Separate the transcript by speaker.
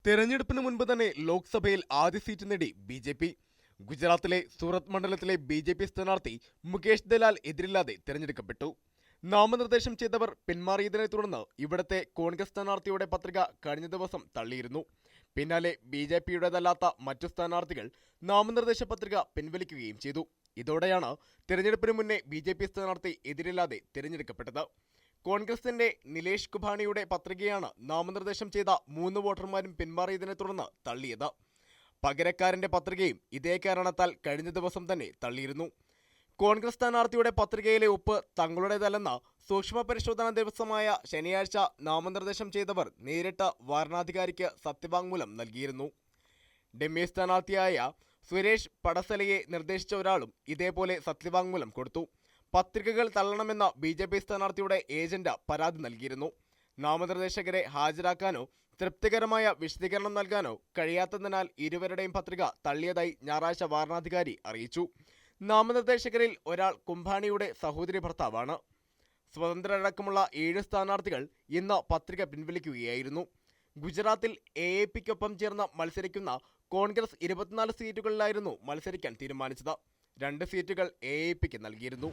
Speaker 1: തെരഞ്ഞെടുപ്പിന് മുൻപ് തന്നെ ലോക്സഭയിൽ ആദ്യ സീറ്റ് നേടി ബി.ജെ.പി. ഗുജറാത്തിലെ സൂറത്ത് മണ്ഡലത്തിലെ ബി.ജെ.പി. സ്ഥാനാർത്ഥി മുകേഷ് ദലാൽ എതിരില്ലാതെ തെരഞ്ഞെടുക്കപ്പെട്ടു. നാമനിർദ്ദേശം ചെയ്തവർ പിന്മാറിയതിനെ തുടർന്ന് ഇവിടത്തെ കോൺഗ്രസ് സ്ഥാനാർത്ഥിയുടെ പത്രിക കഴിഞ്ഞ ദിവസം തള്ളിയിരുന്നു. പിന്നാലെ ബി.ജെ.പിയുടേതല്ലാത്ത മറ്റു സ്ഥാനാർത്ഥികൾ നാമനിർദ്ദേശ പത്രിക പിൻവലിക്കുകയും ചെയ്തു. ഇതോടെയാണ് തെരഞ്ഞെടുപ്പിന് മുന്നേ ബി.ജെ.പി. സ്ഥാനാർത്ഥി എതിരില്ലാതെ തെരഞ്ഞെടുക്കപ്പെട്ടത്. കോൺഗ്രസിന്റെ നിലേഷ് കുഭാണിയുടെ പത്രികയാണ് നാമനിർദ്ദേശം ചെയ്ത 3 വോട്ടർമാരും പിന്മാറിയതിനെ തുടർന്ന് തള്ളിയത്. പകരക്കാരന്റെ പത്രികയും ഇതേ കാരണത്താൽ കഴിഞ്ഞ ദിവസം തന്നെ തള്ളിയിരുന്നു. കോൺഗ്രസ് സ്ഥാനാർത്ഥിയുടെ പത്രികയിലെ ഒപ്പ് തങ്ങളുടേതല്ലെന്ന് സൂക്ഷ്മ പരിശോധനാ ദിവസമായ ശനിയാഴ്ച നാമനിർദ്ദേശം ചെയ്തവർ നേരിട്ട് വരണാധികാരിക്ക് സത്യവാങ്മൂലം നൽകിയിരുന്നു. ഡെമ്മി സ്ഥാനാർത്ഥിയായ സുരേഷ് പടസലയെ നിർദ്ദേശിച്ച ഒരാളും ഇതേപോലെ സത്യവാങ്മൂലം കൊടുത്തു. പത്രികകൾ തള്ളണമെന്ന ബി.ജെ.പി. സ്ഥാനാർത്ഥിയുടെ ഏജന്റ് പരാതി നൽകിയിരുന്നു. നാമനിർദ്ദേശകരെ ഹാജരാക്കാനോ തൃപ്തികരമായ വിശദീകരണം നൽകാനോ കഴിയാത്തതിനാൽ ഇരുവരുടെയും പത്രിക തള്ളിയതായി ഞായറാഴ്ച വരണാധികാരി അറിയിച്ചു. നാമനിർദ്ദേശകരിൽ ഒരാൾ കുംഭാണിയുടെ സഹോദരി ഭർത്താവാണ്. സ്വതന്ത്രരടക്കമുള്ള 7 സ്ഥാനാർത്ഥികൾ ഇന്ന് പത്രിക പിൻവലിക്കുകയായിരുന്നു. ഗുജറാത്തിൽ എ.എ.പിക്കൊപ്പം ചേർന്ന് മത്സരിക്കുന്ന കോൺഗ്രസ് 24 സീറ്റുകളിലായിരുന്നു മത്സരിക്കാൻ തീരുമാനിച്ചത്. 2 സീറ്റുകൾ എ.എ.പിക്ക് നൽകിയിരുന്നു.